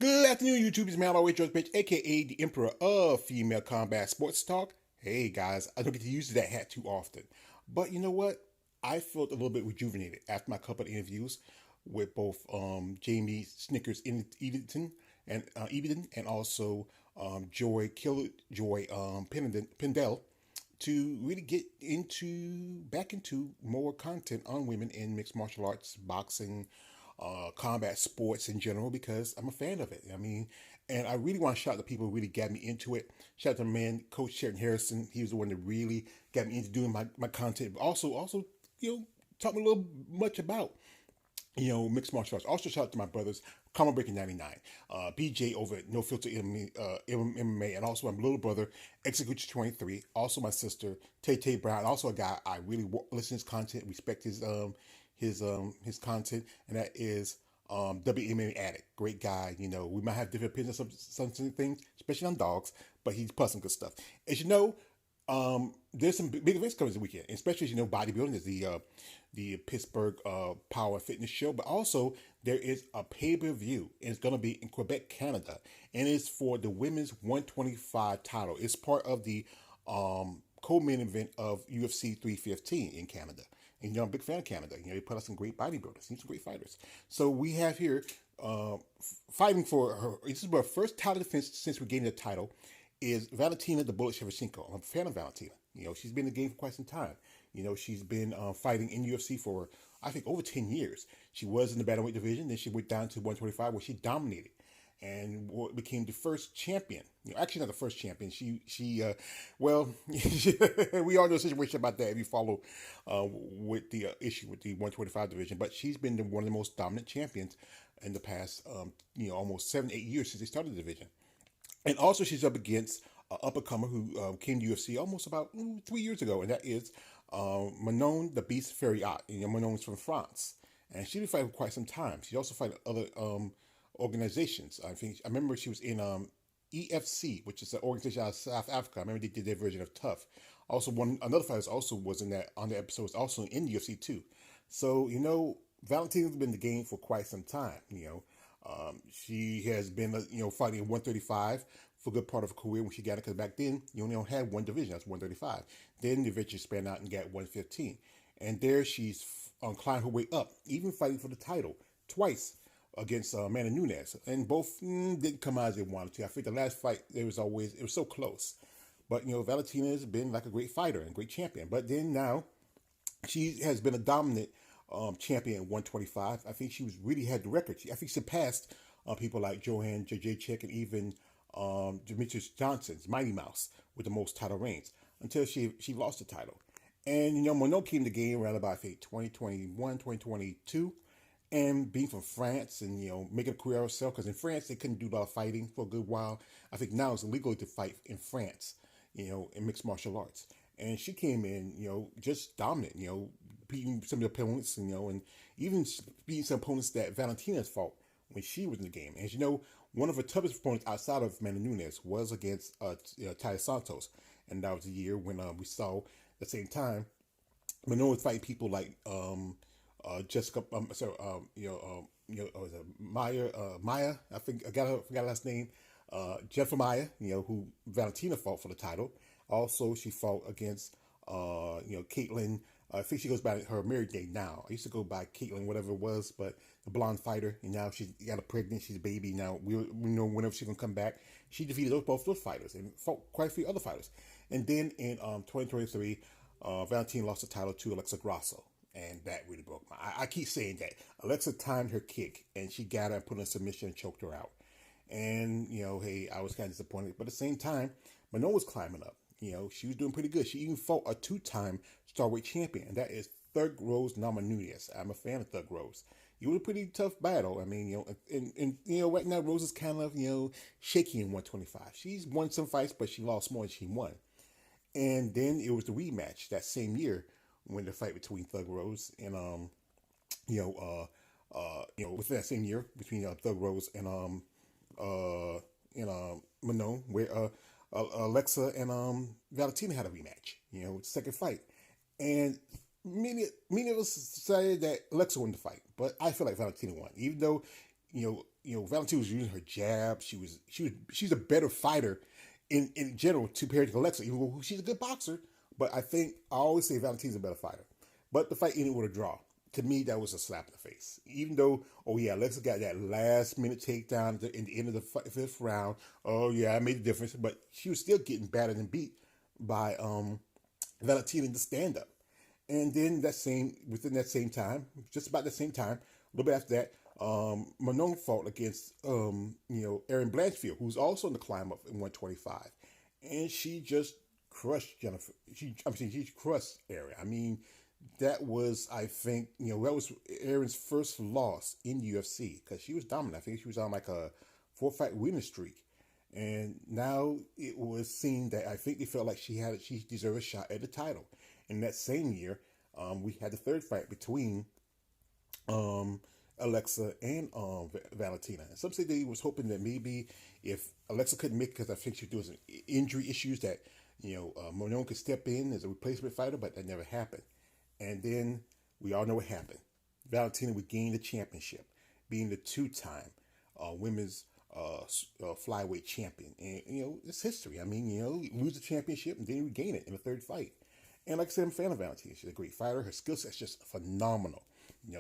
Good afternoon, YouTube. It's Manon, always George Bitch, aka the Emperor of Female Combat Sports Talk. Hey guys, I don't get to use that hat too often, but you know what? I felt a little bit rejuvenated after my couple of interviews with both Jamie Snickers Edenton and also Joy Pendel to really get back into more content on women in mixed martial arts, boxing, combat sports in general because I'm a fan of it. I mean, and I really want to shout out the people who really got me into it. Shout out to my man, Coach Sheridan Harrison. He was the one that really got me into doing my content. But also, taught me a little much about mixed martial arts. Also, shout out to my brothers, Karma Breaking 99, BJ over at No Filter MMA, and also my little brother, Execution 23. Also, my sister, Tay Tay Brown. Also, a guy I really listen to his content, respect his content, and that is WMA Addict. Great guy. We might have different opinions on some things, especially on dogs, but he's plus some good stuff. As you know, there's some big events coming this weekend, especially as you know, bodybuilding is the Pittsburgh Power Fitness Show, but also there is a pay-per-view, and it's going to be in Quebec, Canada, and it's for the women's 125 title. It's part of the co-main event of UFC 315 in Canada. And I'm a big fan of Canada. They put out some great bodybuilders, some great fighters. So we have here fighting for her. This is her first title defense since we gained the title. Is Valentina the Bullet Shevchenko. I'm a fan of Valentina. She's been in the game for quite some time. She's been fighting in UFC for, I think, over 10 years. She was in the bantamweight division, then she went down to 125 where she dominated and became the first champion. Actually not the first champion. Well, we all know the situation about that if you follow with the issue with the 125 division. But she's been one of the most dominant champions in the past, almost 7-8 years since they started the division. And also she's up against an up-and-comer who came to UFC almost about 3 years ago, and that is Manon the Beast Fiorot. Manon's from France, and she's been fighting for quite some time. She also fighting other organizations. I remember she was in EFC, which is an organization out of South Africa. I remember they did their version of Tough. Also, another fighter also was in that on the episode, was also in UFC too. So Valentina's been in the game for quite some time. She has been fighting at 135 for a good part of her career when she got it, because back then you only had one division, that's 135. Then eventually spanned out and got 115, and there she's climbed her way up, even fighting for the title twice against Manon Nunes, and both didn't come out as they wanted to. I think the last fight it was so close, but Valentina has been like a great fighter and great champion. But then now she has been a dominant champion at 125. I think she really had the record. I think she surpassed people like Joanne Jacek and even Demetrius Johnson's Mighty Mouse with the most title reigns until she lost the title. And Manon came to the game around about, I think, 2021, 2022, and being from France and making a career of herself, because in France they couldn't do a lot of fighting for a good while. I think now it's illegal to fight in France, in mixed martial arts. And she came in, just dominant, beating some of the opponents, and even beating some opponents that Valentina's fought when she was in the game. And as you know, one of her toughest opponents outside of Manon Nunes was against Ty Santos, and that was the year when we saw at the same time Manon was fighting people like Jessica, Maya. I think I forgot her last name. Jennifer Maya, who Valentina fought for the title. Also, she fought against Caitlin. I think she goes by her married name now. I used to go by Caitlin, whatever it was, but the blonde fighter. And now she's got a pregnant. She's a baby now. We know whenever she's gonna come back. She defeated both those fighters and fought quite a few other fighters. And then in 2023, Valentina lost the title to Alexa Grasso. And that really broke my. I keep saying that Alexa timed her kick, and she got her and put her in submission and choked her out. And hey, I was kind of disappointed, but at the same time, Manon was climbing up. She was doing pretty good. She even fought a 2-time strawweight champion, and that is Thug Rose Namajunas. I'm a fan of Thug Rose. It was a pretty tough battle. I mean, and right now Rose is kind of shaky in 125. She's won some fights, but she lost more than she won. And then it was the rematch that same year when the fight between Thug Rose and within that same year between Thug Rose and Manon, where Alexa and Valentina had a rematch. Second fight, and many of us say that Alexa won the fight, but I feel like Valentina won, even though Valentina was using her jab. She's a better fighter in general compared to Alexa, even though she's a good boxer. But I always say Valentina's a better fighter. But the fight ended with a draw. To me, that was a slap in the face. Even though, oh yeah, Alexa got that last minute takedown in the end of the fifth round. Oh yeah, I made a difference. But she was still getting battered and beat by Valentina in the stand up. And then within that same time, just about the same time, a little bit after that, Manon fought against Erin Blanchfield, who's also in the climb up in 125, and she just crushed Jennifer. She crushed Erin. I mean, that was that was Erin's first loss in UFC because she was dominant. I think she was on like a 4-fight winning streak, and now it was seen that I think they felt like she deserved a shot at the title. In that same year, we had the third fight between Alexa and Valentina. And some say they was hoping that maybe if Alexa couldn't make it because I think she was doing some injury issues that Manon could step in as a replacement fighter, but that never happened. And then we all know what happened. Valentina would gain the championship, being the 2-time women's flyweight champion. And, it's history. I mean, you lose the championship and then you regain it in the third fight. And like I said, I'm a fan of Valentina. She's a great fighter. Her skill set's just phenomenal.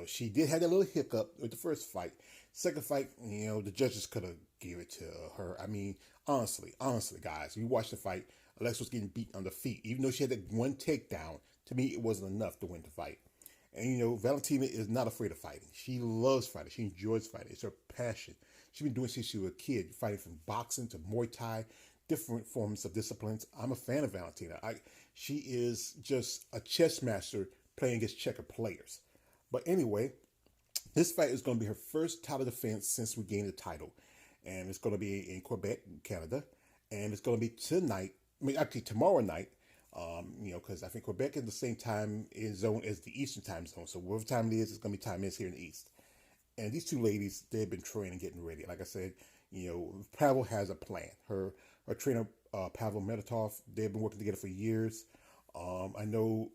She did have that little hiccup with the first fight. Second fight, the judges could have gave it to her. I mean, honestly, guys, you watch the fight, Alexa was getting beat on the feet. Even though she had that one takedown, to me, it wasn't enough to win the fight. And, Valentina is not afraid of fighting. She loves fighting. She enjoys fighting. It's her passion. She's been doing since she was a kid, fighting from boxing to Muay Thai, different forms of disciplines. I'm a fan of Valentina. She is just a chess master playing against checker players. But anyway, this fight is going to be her first title defense since we gained the title. And it's going to be in Quebec, Canada. And it's going to be tomorrow night. Because I think Quebec is the same time zone as the Eastern time zone. So whatever time it is, it's going to be time it is here in the East. And these two ladies, they've been training, getting ready. Like I said, Pavel has a plan. Her trainer, Pavel Medvetov, they've been working together for years. I know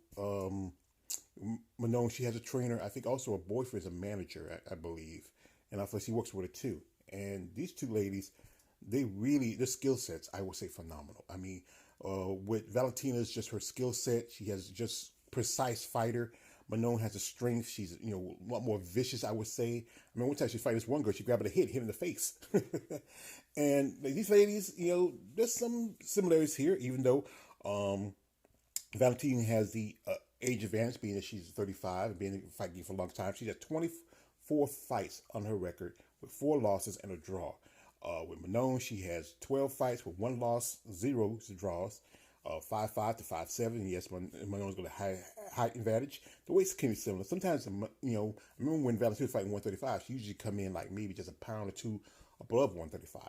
Manon, she has a trainer. I think also her boyfriend is a manager, I believe. And I thought she works with her too. And these two ladies, their skill sets, I would say, phenomenal. I mean, with Valentina's just her skill set, she has just precise fighter. Manon has a strength. She's a lot more vicious, I would say. I mean, one time she fight this one girl, she grabbed her head, hit her in the face. And these ladies, there's some similarities here, even though Valentina has the age advantage, being that she's 35 and been fighting for a long time. She has 24 fights on her record with 4 losses and a draw. With Manon, she has 12 fights with 1 loss, 0 draws, 5'5" to 5'7". Yes, Manon's got a height advantage. The weights can be similar. Sometimes, I remember when Valentina was fighting 135, she usually come in like maybe just a pound or two above 135.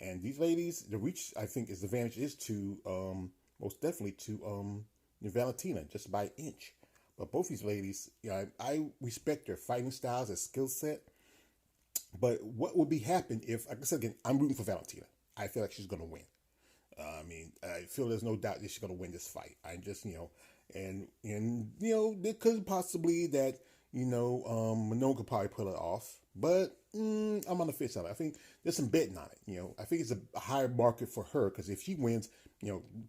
And these ladies, the reach, I think, is the advantage is to, most definitely to Valentina, just by an inch. But both these ladies, I respect their fighting styles, their skill set. But what would be happen if, like I said again, I'm rooting for Valentina. I feel like she's going to win. I feel there's no doubt that she's going to win this fight. I just, and there could possibly that, Manon could probably pull it off. But I'm on the fence on it. I think there's some betting on it. I think it's a higher market for her because if she wins,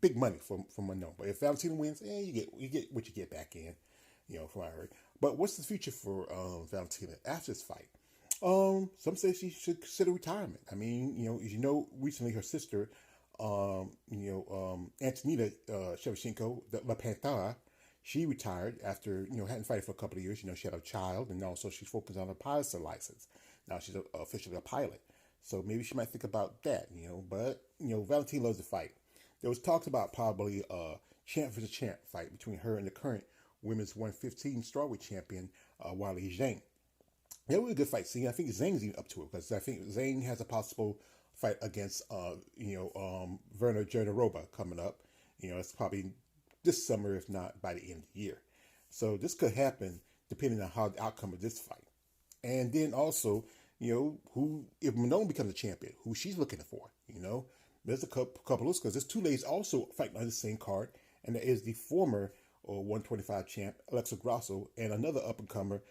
big money from Manon. But if Valentina wins, you get what you get back in, from what I heard. But what's the future for Valentina after this fight? Some say she should consider retirement. I mean, recently her sister, Antonina Shevchenko, La Pantera, she retired after, hadn't fighted for a couple of years. She had a child, and also she's focused on her pilot's license. Now she's officially a pilot. So maybe she might think about that, But, Valentina loves to fight. There was talks about probably a champ versus champ fight between her and the current women's 115 strawweight champion, Weili Zhang. That would be a good fight scene. I think Zhang's even up to it because I think Zhang has a possible fight against, Werner Jandiroba coming up. It's probably this summer, if not by the end of the year. So this could happen depending on how the outcome of this fight. And then also, if Manon becomes a champion, who she's looking for, there's a couple of because there's 2 ladies also fighting on the same card, and there is the former 125 champ Alexa Grasso and another up and comer,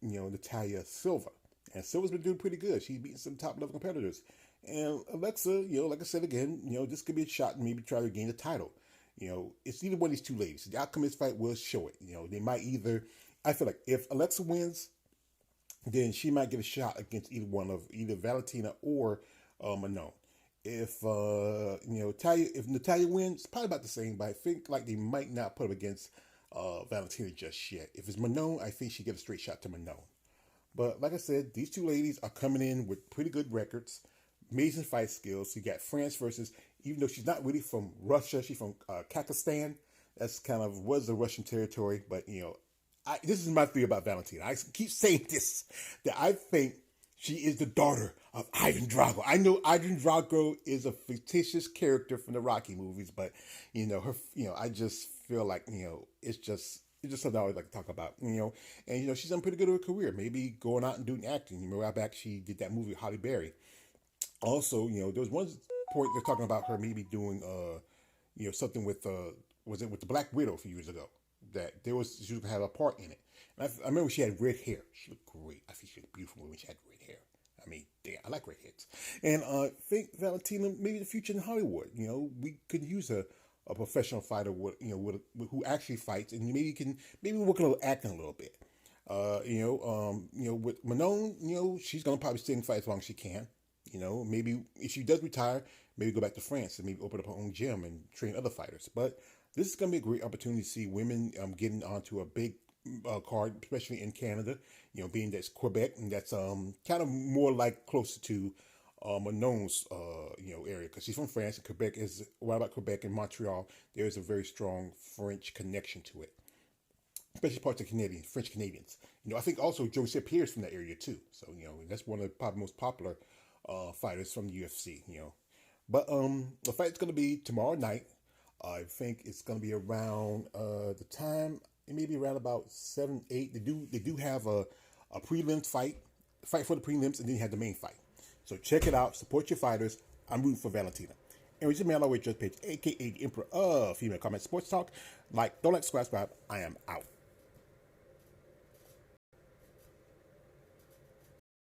Natalia Silva. And Silva's been doing pretty good. She's beating some top level competitors. And Alexa, like I said again, this could be a shot and maybe try to gain the title. It's either one of these two ladies. The outcome of this fight will show it. They might either. I feel like if Alexa wins, then she might get a shot against either Valentina or Manon. If if Natalia wins, it's probably about the same. But I think like they might not put her against Valentina just yet. If it's Manon, I think she get a straight shot to Manon. But like I said, these two ladies are coming in with pretty good records, amazing fight skills. You got France versus, even though she's not really from Russia, she's from Kazakhstan. That's kind of was the Russian territory. But this is my theory about Valentina. I keep saying this, that I think she is the daughter of Ivan Drago. I know Ivan Drago is a fictitious character from the Rocky movies, but her. I just feel like it's just something I always like to talk about. And she's done pretty good with her career. Maybe going out and doing acting. You remember back she did that movie Holly Berry. Also, there was one point they're talking about her maybe doing something with was it with the Black Widow a few years ago, that she was going to have a part in it. And I remember she had red hair. She looked great. I think she looked beautiful when she had red hair. I mean, damn, I like redheads. And I think Valentina, maybe the future in Hollywood. We could use a professional fighter who actually fights, and maybe work a little acting a little bit. With Manon, she's gonna probably stay in fight as long as she can. Maybe if she does retire, maybe go back to France and maybe open up her own gym and train other fighters. But this is gonna be a great opportunity to see women getting onto a big card, especially in Canada. Being that's Quebec, and that's kind of more like closer to Manon's area, because she's from France, and Quebec is, what about Quebec and Montreal? There is a very strong French connection to it, especially parts of French Canadians. I think also Joseph Pierre's from that area too. So that's one of the probably most popular fighters from the UFC. But the fight's going to be tomorrow night. I think it's going to be around the time. It may be around about 7, 8. They do have a prelims fight for the prelims, and then you have the main fight. So check it out. Support your fighters. I'm rooting for Valentina. And it's your man, always just page, aka the Emperor of Female Combat Sports Talk. Don't like, subscribe. I am out.